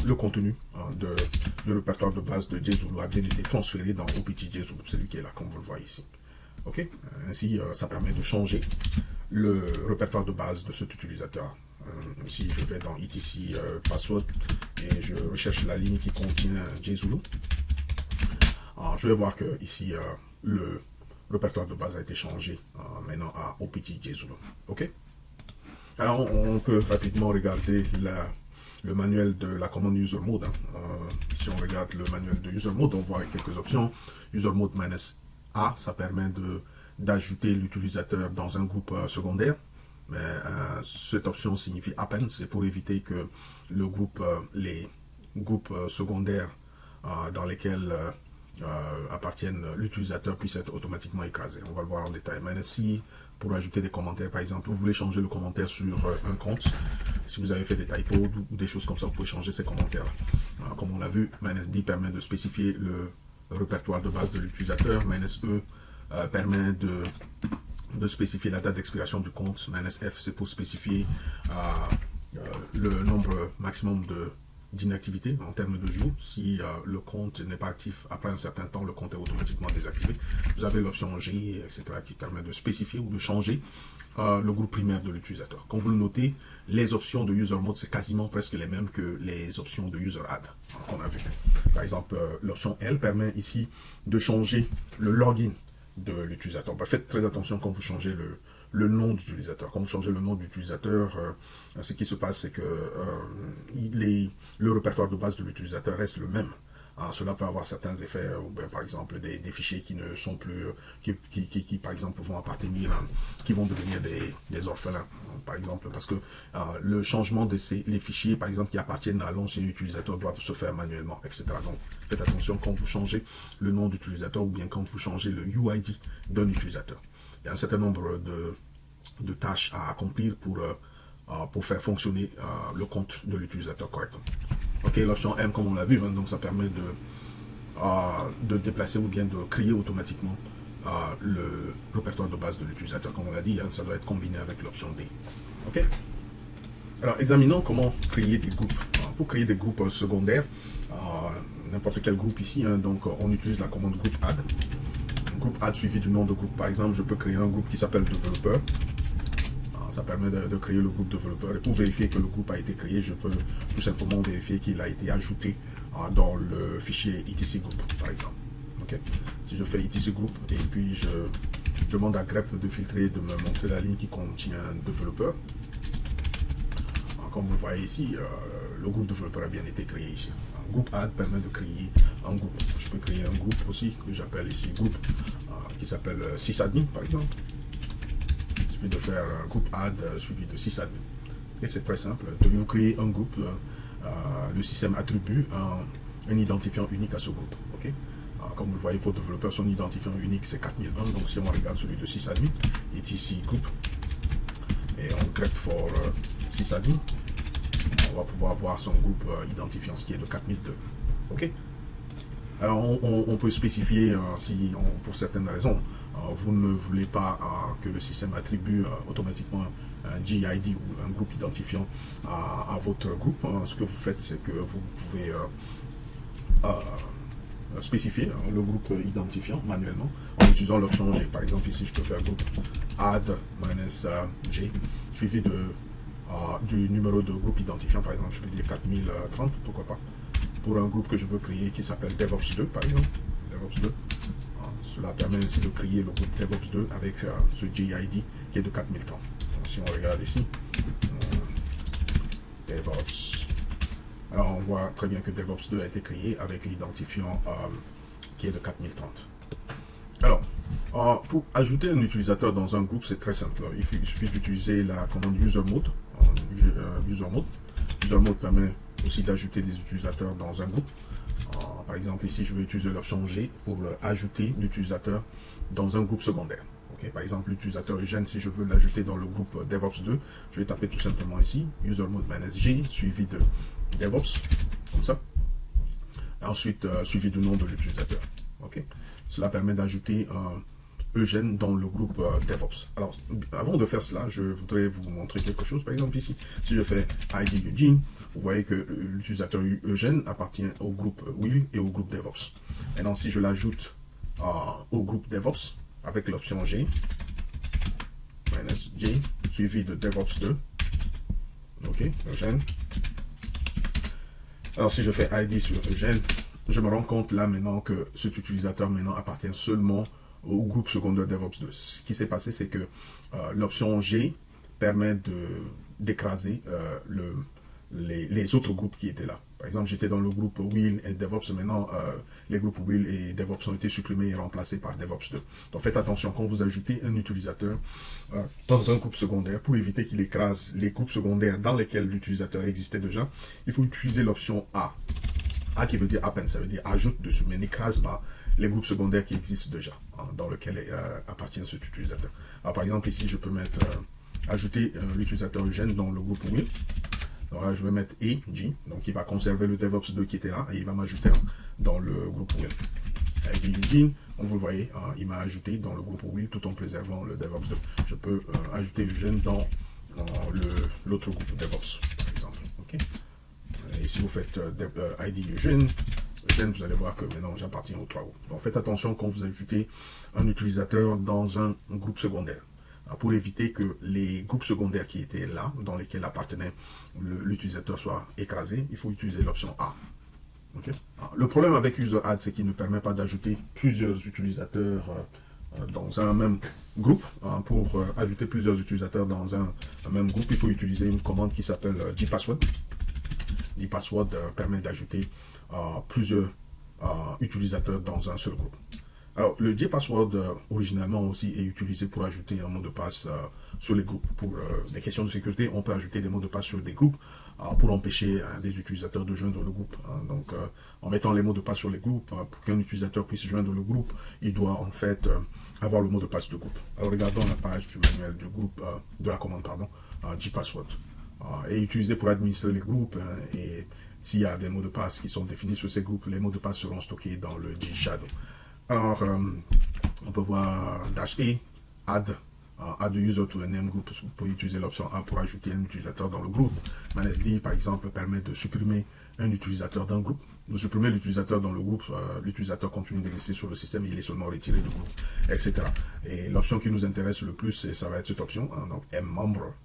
le contenu du répertoire de base de JZulu a bien été transféré dans OPT JZulu, celui qui est là comme vous le voyez ici. Okay. Ainsi ça permet de changer le répertoire de base de cet utilisateur. Si je vais dans etc password et je recherche la ligne qui contient JZulu, je vais voir que ici le répertoire de base a été changé maintenant à OPT JZulu. Ok. Alors on peut rapidement regarder le manuel de la commande user mode. Hein. Si on regarde le manuel de user mode, on voit quelques options. User mode -A, ça permet d'ajouter l'utilisateur dans un groupe secondaire. Mais cette option signifie append, c'est pour éviter que le groupe, les groupes secondaires dans lesquels appartiennent l'utilisateur puisse être automatiquement écrasé. On va le voir en détail. Maintenant, si pour ajouter des commentaires, par exemple, vous voulez changer le commentaire sur un compte, si vous avez fait des typos ou des choses comme ça, vous pouvez changer ces commentaires. Comme on l'a vu, -D permet de spécifier le répertoire de base de l'utilisateur. -E permet de spécifier la date d'expiration du compte. -F, c'est pour spécifier le nombre maximum d'inactivité en termes de jours. Si le compte n'est pas actif après un certain temps, le compte est automatiquement désactivé. Vous avez l'option G, etc. qui permet de spécifier ou de changer le groupe primaire de l'utilisateur. Comme vous le notez, les options de user mode, c'est quasiment presque les mêmes que les options de user add qu'on a vu. Par exemple, l'option L permet ici de changer le login de l'utilisateur. Faites très attention quand vous changez le nom d'utilisateur. Quand vous changez le nom d'utilisateur, ce qui se passe, c'est que le répertoire de base de l'utilisateur reste le même. Cela peut avoir certains effets, par exemple des fichiers qui ne sont plus, qui par exemple vont appartenir, qui vont devenir des orphelins, par exemple, parce que le changement de les fichiers, par exemple, qui appartiennent à l'ancien utilisateur doivent se faire manuellement, etc. Donc faites attention quand vous changez le nom d'utilisateur ou bien quand vous changez le UID d'un utilisateur. Il y a un certain nombre de tâches à accomplir pour faire fonctionner le compte de l'utilisateur correctement. Ok, l'option M, comme on l'a vu, hein, donc ça permet de déplacer ou bien de créer automatiquement le répertoire de base de l'utilisateur. Comme on l'a dit, hein, ça doit être combiné avec l'option D. Ok. Alors, examinons comment créer des groupes. Pour créer des groupes secondaires, n'importe quel groupe ici, hein, donc on utilise la commande group add. groupe add suivi du nom de groupe. Par exemple, je peux créer un groupe qui s'appelle développeur. Ça permet de créer le groupe développeur. Et pour vérifier que le groupe a été créé, je peux tout simplement vérifier qu'il a été ajouté dans le fichier etc group, par exemple. Okay. Si je fais etc group et puis je demande à grep de filtrer, de me montrer la ligne qui contient développeur. Comme vous le voyez ici, le groupe développeur a bien été créé ici. Un groupe add permet de créer un groupe. Je peux créer un groupe aussi que j'appelle ici groupe qui s'appelle sysadmin par exemple. Il suffit de faire un groupe add suivi de sysadmin. Et c'est très simple. De vous créer un groupe, le système attribue un identifiant unique à ce groupe. Okay? Comme vous le voyez pour développeur, son identifiant unique c'est 4001. Donc si on regarde celui de sysadmin, etc group et on grep for sysadmin, on va pouvoir voir son groupe identifiant, ce qui est de 4002. Ok. Alors on peut spécifier si pour certaines raisons vous ne voulez pas que le système attribue automatiquement un GID ou un groupe identifiant à votre groupe. Ce que vous faites, c'est que vous pouvez spécifier le groupe identifiant manuellement en utilisant l'option G. Par exemple, ici, je peux faire groupe add-G suivi du numéro de groupe identifiant. Par exemple, je peux dire 4030, pourquoi pas, pour un groupe que je veux créer qui s'appelle DevOps 2, par exemple. DevOps 2. Cela permet ainsi de créer le groupe DevOps 2 avec ce GID qui est de 4030. Donc, si on regarde ici, DevOps. Alors, on voit très bien que DevOps 2 a été créé avec l'identifiant qui est de 4030. Alors, pour ajouter un utilisateur dans un groupe, c'est très simple. Il suffit d'utiliser la commande usermod. Usermod permet aussi d'ajouter des utilisateurs dans un groupe. Par exemple, ici, je vais utiliser l'option G pour ajouter l'utilisateur dans un groupe secondaire. Okay. Par exemple, l'utilisateur Eugène, si je veux l'ajouter dans le groupe DevOps 2, je vais taper tout simplement ici, usermod-G, suivi de DevOps, comme ça. Et ensuite, suivi du nom de l'utilisateur. Okay. Cela permet d'ajouter Eugène dans le groupe DevOps. Alors, avant de faire cela, je voudrais vous montrer quelque chose. Par exemple, ici, si je fais ID Eugene, vous voyez que l'utilisateur Eugène appartient au groupe Will et au groupe DevOps. Maintenant, si je l'ajoute au groupe DevOps, avec l'option G, -G, suivi de DevOps 2. Ok, Eugène. Alors, si je fais ID sur Eugène, je me rends compte là maintenant que cet utilisateur maintenant appartient seulement au groupe secondaire DevOps 2. Ce qui s'est passé, c'est que l'option G permet d'écraser les autres groupes qui étaient là. Par exemple, j'étais dans le groupe Will et DevOps. Maintenant, les groupes Will et DevOps ont été supprimés et remplacés par DevOps 2. Donc, faites attention quand vous ajoutez un utilisateur dans un groupe secondaire pour éviter qu'il écrase les groupes secondaires dans lesquels l'utilisateur existait déjà. Il faut utiliser l'option A. A qui veut dire append, ça veut dire ajoute dessus, mais n'écrase pas les groupes secondaires qui existent déjà, dans lesquels appartient cet utilisateur. Alors, par exemple, ici, je peux mettre ajouter l'utilisateur Eugène dans le groupe Will. Alors là, je vais mettre E, G, donc il va conserver le DevOps 2 qui était là et il va m'ajouter dans le groupe Will. Avec Eugene, vous le voyez, il m'a ajouté dans le groupe Will tout en préservant le DevOps 2. Je peux ajouter Eugène dans l'autre groupe DevOps, par exemple. Okay. Et si vous faites ID Eugène, vous allez voir que maintenant j'appartiens aux trois groupes. Donc faites attention quand vous ajoutez un utilisateur dans un groupe secondaire, pour éviter que les groupes secondaires qui étaient là, dans lesquels appartenait l'utilisateur, soient écrasés. Il faut utiliser l'option A. Okay. Le problème avec UserAdd, c'est qu'il ne permet pas d'ajouter plusieurs utilisateurs dans un même groupe. Pour ajouter plusieurs utilisateurs dans un même groupe, il faut utiliser une commande qui s'appelle gpassword. Gpassword permet d'ajouter plusieurs utilisateurs dans un seul groupe. Alors, le gpassword, originalement aussi, est utilisé pour ajouter un mot de passe sur les groupes. Pour des questions de sécurité, on peut ajouter des mots de passe sur des groupes pour empêcher des utilisateurs de joindre le groupe. Donc, en mettant les mots de passe sur les groupes, pour qu'un utilisateur puisse joindre le groupe, il doit en fait avoir le mot de passe de groupe. Alors, regardons la page du manuel du groupe, de la commande, pardon, gpassword. Est utilisé pour administrer les groupes et s'il y a des mots de passe qui sont définis sur ces groupes, les mots de passe seront stockés dans le gshadow. Alors, on peut voir -E, add add a user to a name group, vous pouvez utiliser l'option A pour ajouter un utilisateur dans le groupe. -d, par exemple, permet de supprimer un utilisateur d'un groupe. De supprimer l'utilisateur dans le groupe, l'utilisateur continue d'exister sur le système, il est seulement retiré du groupe, etc. Et l'option qui nous intéresse le plus, ça va être cette option, donc membre,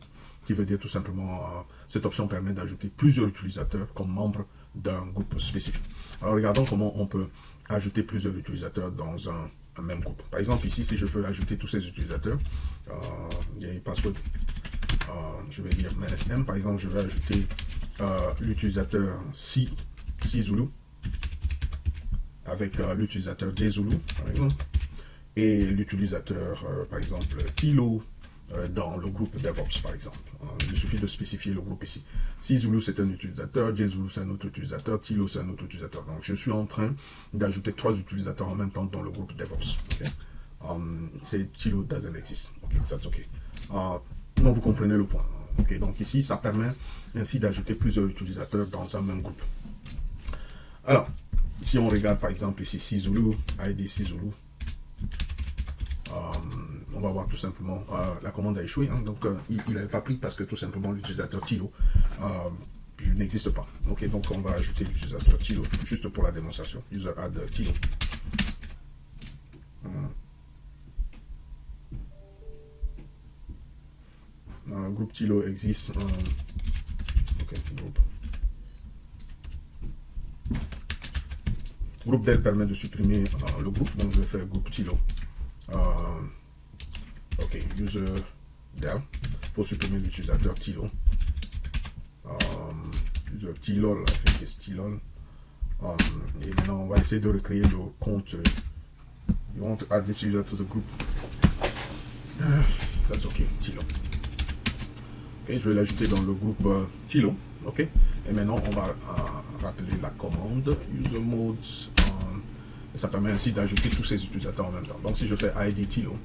qui veut dire tout simplement, cette option permet d'ajouter plusieurs utilisateurs comme membres d'un groupe spécifique. Alors regardons comment on peut ajouter plusieurs utilisateurs dans un même groupe. Par exemple ici, si je veux ajouter tous ces utilisateurs, il y a une password, je vais dire -m, par exemple, je vais ajouter l'utilisateur Zulu avec l'utilisateur Jzulu, par exemple, et l'utilisateur, par exemple, Tilo dans le groupe DevOps, par exemple. Il suffit de spécifier le groupe ici. Zulu, c'est un utilisateur, Jzulu, c'est un autre utilisateur, Tilo, c'est un autre utilisateur. Donc, je suis en train d'ajouter 3 utilisateurs en même temps dans le groupe DevOps. Okay? C'est Tilo doesn't exist. Okay, that's okay. Donc, vous comprenez le point. Okay, donc, ici, ça permet ainsi d'ajouter plusieurs utilisateurs dans un même groupe. Alors, si on regarde par exemple ici Zulu, ID Zulu, on va voir tout simplement la commande a échoué, hein, donc il n'avait pas pris parce que tout simplement l'utilisateur Tilo n'existe pas. Ok, donc on va ajouter l'utilisateur Tilo juste pour la démonstration. User add Tilo. Le groupe Tilo existe. Ok, groupe del permet de supprimer le groupe, donc je vais faire groupe Tilo. Ok, user del pour supprimer l'utilisateur Tilo. User Tilol, I think it's Tilol. Et maintenant on va essayer de recréer le compte. You want to add this user to the group? That's okay, Tilo. Ok, je vais l'ajouter dans le groupe Tilo. Ok, et maintenant on va rappeler la commande user modes. Et ça permet ainsi d'ajouter tous ces utilisateurs en même temps. Donc si je fais ID Tilo,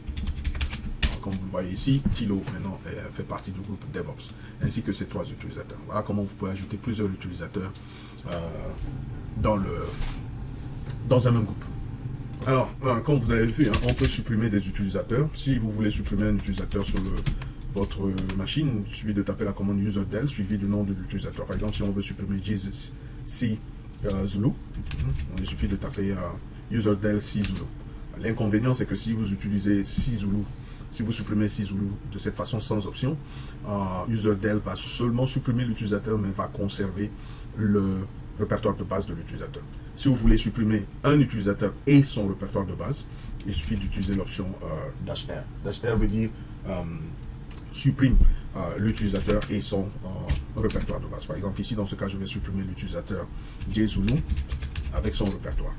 comme vous le voyez ici, Tilo maintenant fait partie du groupe DevOps, ainsi que ces 3 utilisateurs. Voilà comment vous pouvez ajouter plusieurs utilisateurs dans un même groupe. Alors, comme vous avez vu, hein, on peut supprimer des utilisateurs. Si vous voulez supprimer un utilisateur sur votre machine, il suffit de taper la commande userdel suivi du nom de l'utilisateur. Par exemple, si on veut supprimer Zulu, il suffit de taper userdel Zulu. L'inconvénient, c'est que si vous utilisez Zulu, si vous supprimez Zulu de cette façon sans option, userdel va seulement supprimer l'utilisateur, mais va conserver le répertoire de base de l'utilisateur. Si vous voulez supprimer un utilisateur et son répertoire de base, il suffit d'utiliser l'option -R. -R veut dire supprime l'utilisateur et son répertoire de base. Par exemple, ici, dans ce cas, je vais supprimer l'utilisateur Jzulu avec son répertoire.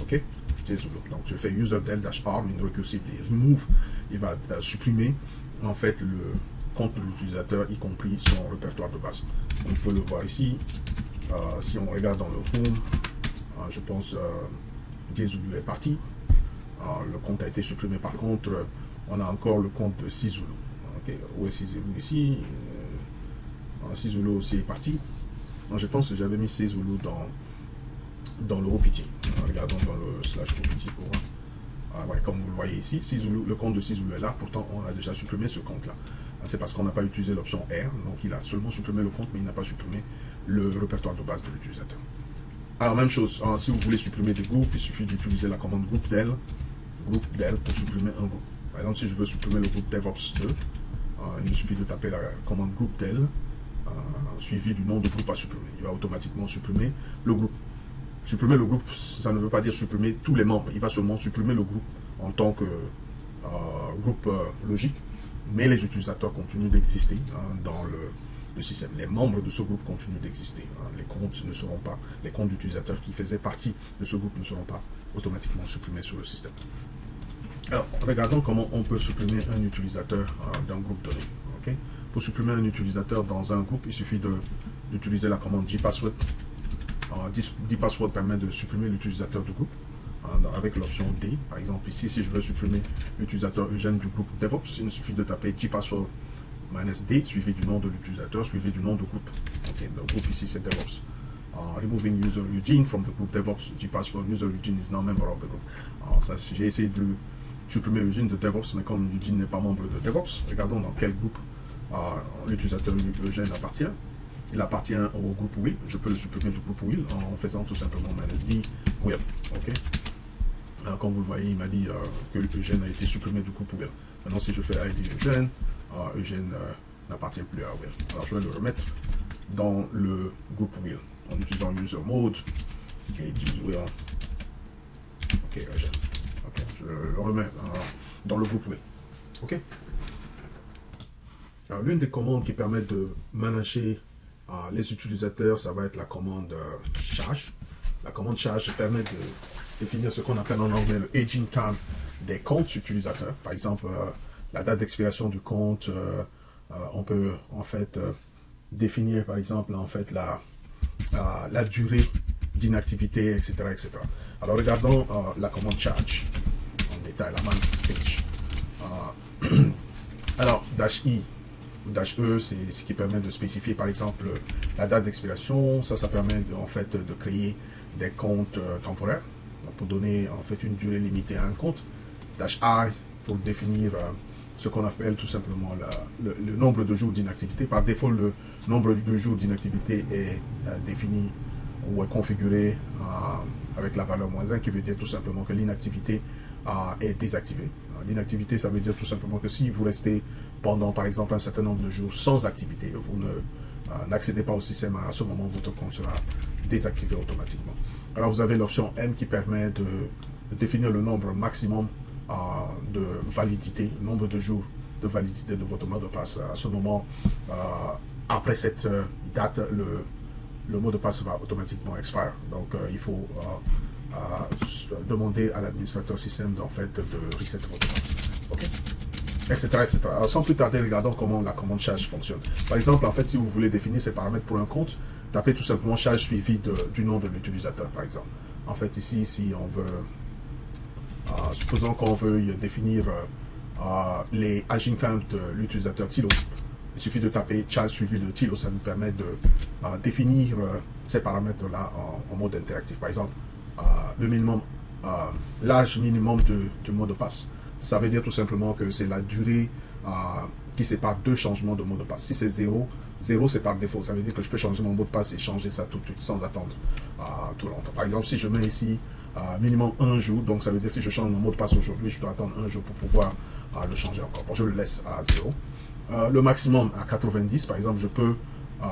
Ok, Jzulu. Donc, je fais userdel-r, une recursively remove. Il va supprimer, en fait, le compte de l'utilisateur, y compris son répertoire de base. On peut le voir ici. Si on regarde dans le home, je pense Jzulu est parti. Le compte a été supprimé. Par contre, on a encore le compte de Zulu. Okay. Où est Zulu ici? Zulu aussi est parti. Je pense que j'avais mis Zulu dans le OPT. Regardons dans le /OPT pour voir. Ouais, comme vous le voyez ici, Zulu, le compte de Zulu est là. Pourtant, on a déjà supprimé ce compte-là. C'est parce qu'on n'a pas utilisé l'option R. Donc, il a seulement supprimé le compte, mais il n'a pas supprimé le répertoire de base de l'utilisateur. Alors, même chose. Si vous voulez supprimer des groupes, il suffit d'utiliser la commande groupe del pour supprimer un groupe. Par exemple, si je veux supprimer le groupe DevOps 2, il me suffit de taper la commande groupe del suivi du nom de groupe à supprimer. Il va automatiquement supprimer le groupe. Supprimer le groupe, ça ne veut pas dire supprimer tous les membres. Il va seulement supprimer le groupe en tant que groupe logique, mais les utilisateurs continuent d'exister dans le système. Les membres de ce groupe continuent d'exister. Les comptes ne seront pas, les comptes d'utilisateurs qui faisaient partie de ce groupe ne seront pas automatiquement supprimés sur le système. Alors, regardons comment on peut supprimer un utilisateur d'un groupe donné. Okay? Pour supprimer un utilisateur dans un groupe, il suffit d'utiliser la commande gpassword. Gpassword permet de supprimer l'utilisateur du groupe avec l'option D. Par exemple, ici, si je veux supprimer l'utilisateur Eugène du groupe DevOps, il me suffit de taper gpassword -D suivi du nom de l'utilisateur, suivi du nom de groupe. Okay? Le groupe ici, c'est DevOps. Removing user Eugene from the group DevOps, gpassword user Eugene is now member of the group. Alors, ça, j'ai essayé de supprimer Eugene de DevOps, mais comme Eugene n'est pas membre de DevOps, regardons dans quel groupe l'utilisateur Eugene appartient. Il appartient au groupe Will. Je peux le supprimer du groupe Will en faisant tout simplement -d Will. Ok. Comme vous le voyez, il m'a dit que Eugene a été supprimé du groupe Will. Maintenant, si je fais ID Eugene, Eugene n'appartient plus à Will. Alors, je vais le remettre dans le groupe Will en utilisant user mode et dit Will. Ok, Eugene. Ok, je le remets dans le groupe Will. Ok. Alors, l'une des commandes qui permettent de manager les utilisateurs, ça va être la commande charge. La commande charge permet de définir ce qu'on appelle en anglais le aging time des comptes utilisateurs. Par exemple, la date d'expiration du compte, on peut en fait définir par exemple en fait la durée d'inactivité, etc., etc. Alors regardons la commande charge en détail, la man page. Alors -i ou -e, c'est ce qui permet de spécifier par exemple la date d'expiration. Ça permet en fait de créer des comptes temporaires, donc pour donner en fait une durée limitée à un compte. -i pour définir ce qu'on appelle tout simplement le nombre de jours d'inactivité. Par défaut, le nombre de jours d'inactivité est défini ou est configuré avec la valeur -1, qui veut dire tout simplement que l'inactivité est désactivée. L'inactivité, ça veut dire tout simplement que si vous restez pendant, par exemple, un certain nombre de jours sans activité, vous n'accédez pas au système, à ce moment, votre compte sera désactivé automatiquement. Alors, vous avez l'option M qui permet de définir le nombre maximum de validité, le nombre de jours de validité de votre mot de passe. À ce moment, après cette date, le mot de passe va automatiquement expire. Donc, il faut demander à l'administrateur système en fait de reset votre compte. Ok, etc., etc. Alors, sans plus tarder, regardons comment la commande charge fonctionne. Par exemple, en fait, si vous voulez définir ces paramètres pour un compte, tapez tout simplement charge suivi du nom de l'utilisateur, par exemple. En fait, ici, si on veut, supposons qu'on veuille définir les aging times de l'utilisateur Tilo, il suffit de taper charge suivi de Tilo, ça nous permet de définir ces paramètres-là en mode interactif. Par exemple, le minimum, l'âge minimum du mot de passe. Ça veut dire tout simplement que c'est la durée qui sépare deux changements de mot de passe. Si c'est 0, 0 c'est par défaut. Ça veut dire que je peux changer mon mot de passe et changer ça tout de suite sans attendre tout longtemps. Par exemple, si je mets ici minimum 1 jour, donc ça veut dire si je change mon mot de passe aujourd'hui, je dois attendre 1 jour pour pouvoir le changer encore. Bon, je le laisse à 0. Le maximum à 90, par exemple, je peux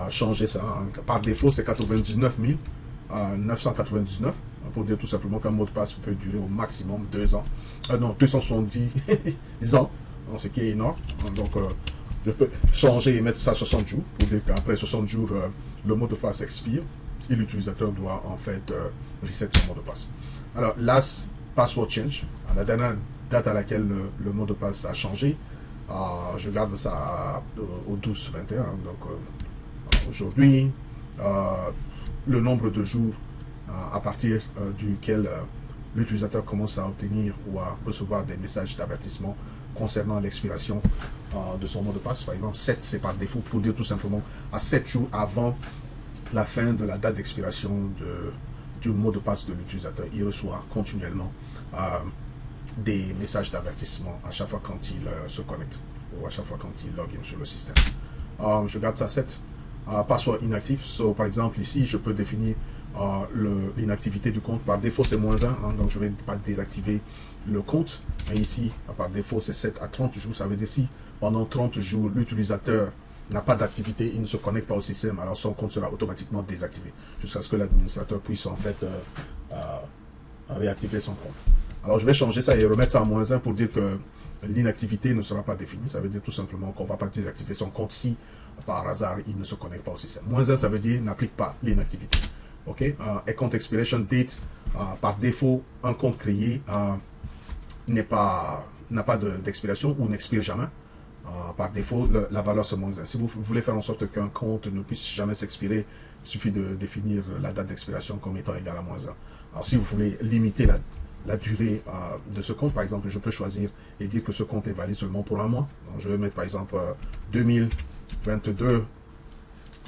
changer ça. Par défaut, c'est 99 999. Pour dire tout simplement qu'un mot de passe peut durer au maximum 2 ans. Non, 270 ans, ce qui est énorme. Donc, je peux changer et mettre ça 60 jours, pour dire qu'après 60 jours, le mot de passe expire et l'utilisateur doit en fait reset son mot de passe. Alors, last password change, à la dernière date à laquelle le mot de passe a changé, je garde ça au 12-21. Donc, aujourd'hui, le nombre de jours à partir duquel l'utilisateur commence à obtenir ou à recevoir des messages d'avertissement concernant l'expiration de son mot de passe. Par exemple, 7, c'est par défaut, pour dire tout simplement à 7 jours avant la fin de la date d'expiration du mot de passe de l'utilisateur. Il reçoit continuellement des messages d'avertissement à chaque fois quand il se connecte ou à chaque fois quand il login sur le système. Je garde ça 7. Password inactif. So, par exemple, ici, je peux définir l'inactivité du compte. Par défaut, c'est -1, donc je ne vais pas désactiver le compte. Et ici, par défaut, c'est 7 à 30 jours. Ça veut dire si pendant 30 jours, l'utilisateur n'a pas d'activité, il ne se connecte pas au système, alors son compte sera automatiquement désactivé jusqu'à ce que l'administrateur puisse en fait réactiver son compte. Alors, je vais changer ça et remettre ça à -1 pour dire que l'inactivité ne sera pas définie. Ça veut dire tout simplement qu'on ne va pas désactiver son compte si par hasard il ne se connecte pas au système. -1, ça veut dire n'applique pas l'inactivité. Ok, account expiration date, par défaut, un compte créé n'a pas d'expiration ou n'expire jamais. Par défaut, la valeur c'est -1. Si vous voulez faire en sorte qu'un compte ne puisse jamais s'expirer, il suffit de définir la date d'expiration comme étant égale à -1. Alors si vous voulez limiter la durée de ce compte, par exemple, je peux choisir et dire que ce compte est valide seulement pour un mois. Donc, je vais mettre par exemple 2022,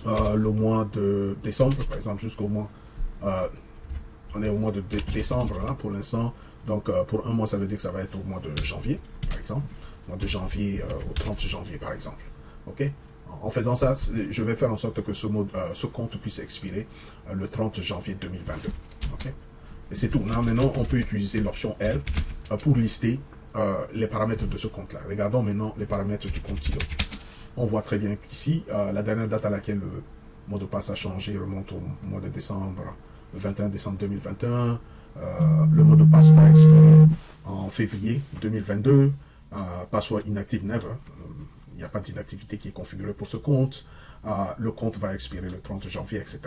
le mois de décembre, par exemple, jusqu'au mois, on est au mois de décembre, là, pour l'instant, Donc, pour un mois, ça veut dire que ça va être au mois de janvier, par exemple. Mois de janvier au 30 janvier, par exemple. OK? En faisant ça, je vais faire en sorte que ce compte puisse expirer le 30 janvier 2022. OK? Et c'est tout. Maintenant, on peut utiliser l'option L pour lister les paramètres de ce compte-là. Regardons maintenant les paramètres du compte TILO. On voit très bien qu'ici, la dernière date à laquelle le mot de passe a changé remonte au mois de décembre, le 21 décembre 2021. Le mot de passe va expirer en février 2022. Password inactive never. Il n'y a pas d'inactivité qui est configurée pour ce compte. Le compte va expirer le 30 janvier, etc.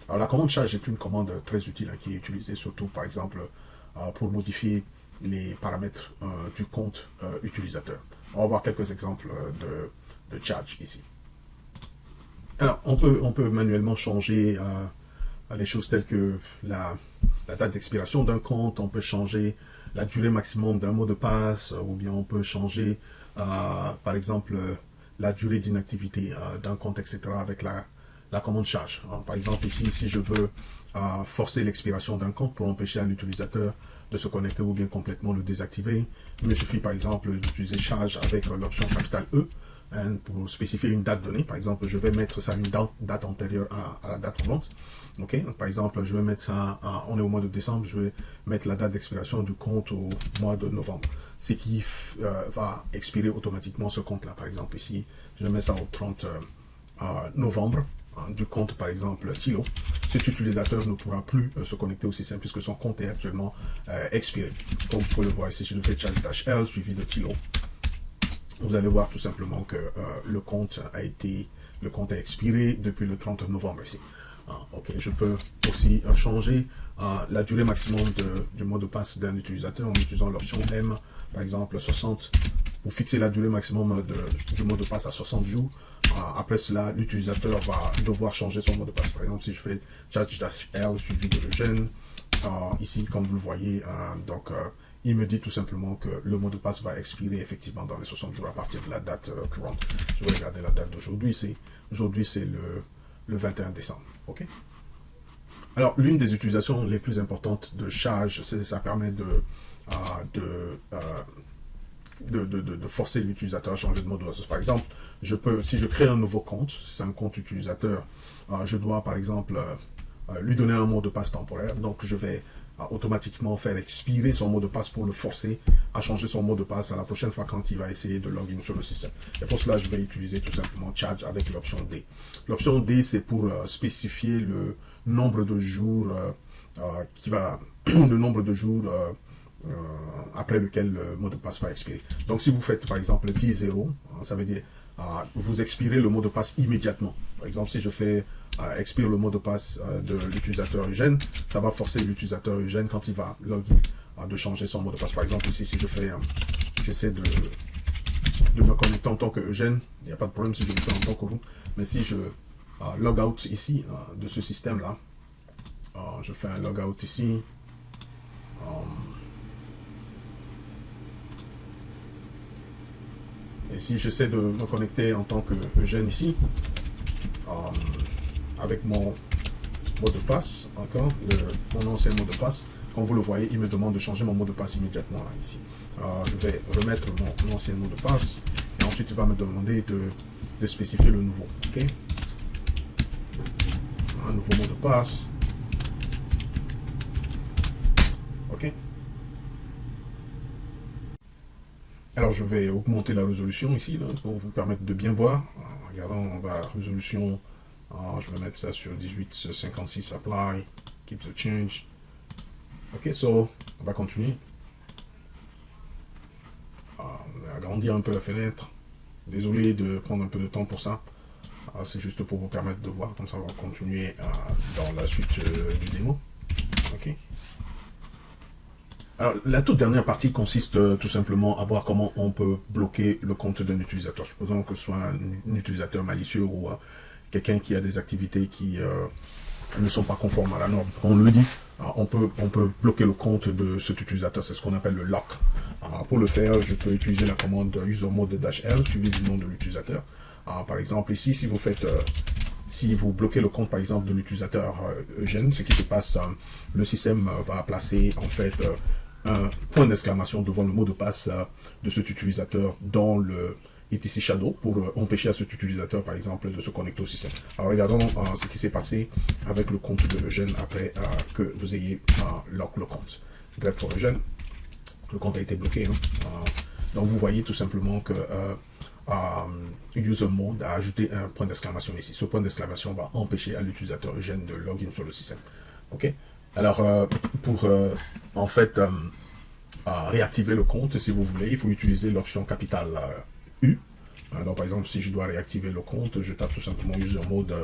Alors, la commande charge est une commande très utile qui est utilisée surtout, par exemple, pour modifier les paramètres du compte utilisateur. On va voir quelques exemples de charge ici. Alors, on peut manuellement changer les choses telles que la date d'expiration d'un compte, on peut changer la durée maximum d'un mot de passe, ou bien on peut changer, par exemple, la durée d'inactivité d'un compte, etc. avec la commande charge. Alors, par exemple, ici, si je veux forcer l'expiration d'un compte pour empêcher à l'utilisateur de se connecter ou bien complètement le désactiver, il me suffit, par exemple, d'utiliser charge avec l'option capitale E, pour spécifier une date donnée. Par exemple, je vais mettre ça à une date antérieure à la date courante. Ok, donc, par exemple, je vais mettre ça, on est au mois de décembre, je vais mettre la date d'expiration du compte au mois de novembre. Ce qui va expirer automatiquement ce compte-là. Par exemple, ici, je vais mettre ça au 30 novembre du compte, par exemple, TILO. Cet utilisateur ne pourra plus se connecter au système puisque son compte est actuellement expiré. Comme vous pouvez le voir ici, je fais charge-L suivi de TILO. Vous allez voir tout simplement que le compte a expiré depuis le 30 novembre ici. Ok, je peux aussi changer la durée maximum du mot de passe d'un utilisateur en utilisant l'option M, par exemple 60. Vous fixez la durée maximum du mot de passe à 60 jours. Après cela, l'utilisateur va devoir changer son mot de passe. Par exemple, si je fais charge-L suivi de Eugène, ici, comme vous le voyez, il me dit tout simplement que le mot de passe va expirer effectivement dans les 60 jours à partir de la date courante. Je vais regarder la date d'aujourd'hui. Aujourd'hui, c'est le 21 décembre. OK? Alors, l'une des utilisations les plus importantes de charge, ça permet de forcer l'utilisateur à changer de mot de passe. Par exemple, si je crée un nouveau compte, c'est un compte utilisateur, je dois par exemple lui donner un mot de passe temporaire. Donc, je vais automatiquement faire expirer son mot de passe pour le forcer à changer son mot de passe à la prochaine fois quand il va essayer de login sur le système. Et pour cela, je vais utiliser tout simplement charge avec l'option D. L'option D, c'est pour spécifier le nombre de jours après lequel le mot de passe va expirer. Donc, si vous faites par exemple 10-0, ça veut dire vous expirez le mot de passe immédiatement. Par exemple, si je fais expire le mot de passe de l'utilisateur Eugène, ça va forcer l'utilisateur Eugène quand il va login de changer son mot de passe. Par exemple, ici, si je fais, j'essaie de me connecter en tant que Eugène, il n'y a pas de problème si je le fais en tant que root, mais si je log out ici de ce système-là, je fais un log out ici, et si j'essaie de me connecter en tant que Eugène ici, avec mon mot de passe, encore, mon ancien mot de passe, comme vous le voyez, il me demande de changer mon mot de passe immédiatement là, ici. Je vais remettre mon ancien mot de passe, et ensuite il va me demander de spécifier le nouveau. Ok, un nouveau mot de passe. Ok. Alors, je vais augmenter la résolution ici, là, pour vous permettre de bien voir. Regardons, on va résolution, je vais mettre ça sur 1856, apply, keep the change. Ok, so, on va continuer. On va agrandir un peu la fenêtre. Désolé de prendre un peu de temps pour ça. C'est juste pour vous permettre de voir, comme ça on va continuer dans la suite du démo. Ok. Alors, la toute dernière partie consiste tout simplement à voir comment on peut bloquer le compte d'un utilisateur. Supposons que ce soit un utilisateur malicieux ou quelqu'un qui a des activités qui ne sont pas conformes à la norme. On le dit, on peut bloquer le compte de cet utilisateur. C'est ce qu'on appelle le lock. Pour le faire, je peux utiliser la commande usermod -l suivi du nom de l'utilisateur. Par exemple, ici, si vous bloquez le compte, par exemple, de l'utilisateur Eugène, ce qui se passe, le système va placer en fait un point d'exclamation devant le mot de passe de cet utilisateur dans le etc shadow pour empêcher à cet utilisateur, par exemple, de se connecter au système. Alors, regardons ce qui s'est passé avec le compte de Eugène après que vous ayez lock le compte. Grep for Eugène, le compte a été bloqué. Hein. Donc, vous voyez tout simplement que user mode a ajouté un point d'exclamation ici. Ce point d'exclamation va empêcher à l'utilisateur Eugène de login sur le système. Ok. Alors, pour en fait réactiver le compte, si vous voulez, il faut utiliser l'option capitale U. Donc, par exemple, si je dois réactiver le compte, je tape tout simplement user mode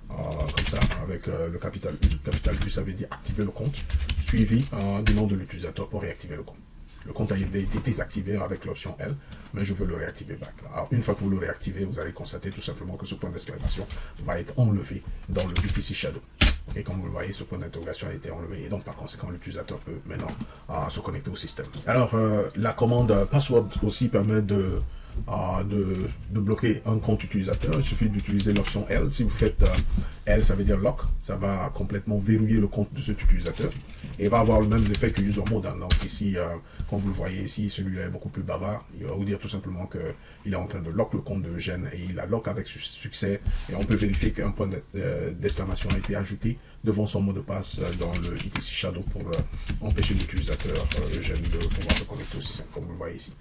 comme ça, avec le capital U. Capital U, ça veut dire activer le compte, suivi du nom de l'utilisateur pour réactiver le compte. Le compte a été désactivé avec l'option L, mais je veux le réactiver back. Alors, une fois que vous le réactivez, vous allez constater tout simplement que ce point d'exclamation va être enlevé dans le UTC Shadow. Et comme vous le voyez, ce point d'interrogation a été enlevé et donc par conséquent, l'utilisateur peut maintenant se connecter au système. Alors, la commande password aussi permet de bloquer un compte utilisateur. Il suffit d'utiliser l'option L. Si vous faites L, ça veut dire lock. Ça va complètement verrouiller le compte de cet utilisateur et va avoir le même effet que user mode. Donc ici, comme vous le voyez ici, celui-là est beaucoup plus bavard. Il va vous dire tout simplement qu'il est en train de lock le compte de Eugène et il la lock avec succès. Et on peut vérifier qu'un point d'exclamation a été ajouté devant son mot de passe dans le etc shadow pour empêcher l'utilisateur Eugène de pouvoir se connecter au système, comme vous le voyez ici.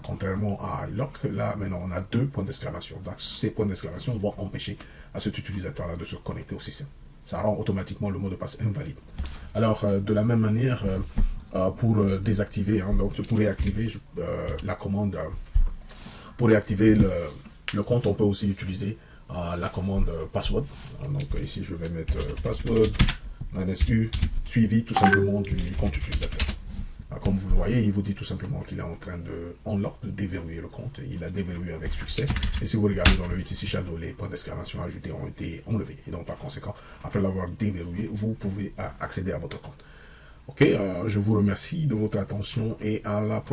Contrairement à lock, là maintenant on a deux points d'exclamation. Donc ces points d'exclamation vont empêcher à cet utilisateur-là de se connecter au système. Ça rend automatiquement le mot de passe invalide. Alors de la même manière, pour désactiver, hein, donc pour réactiver la commande, pour réactiver le compte, on peut aussi utiliser la commande password. Donc ici je vais mettre password -u suivi tout simplement du compte utilisateur. Comme vous le voyez, il vous dit tout simplement qu'il est en train de unlock, de déverrouiller le compte. Il a déverrouillé avec succès. Et si vous regardez dans le UTC Shadow, les points d'exclamation ajoutés ont été enlevés. Et donc, par conséquent, après l'avoir déverrouillé, vous pouvez accéder à votre compte. Ok, je vous remercie de votre attention et à la prochaine.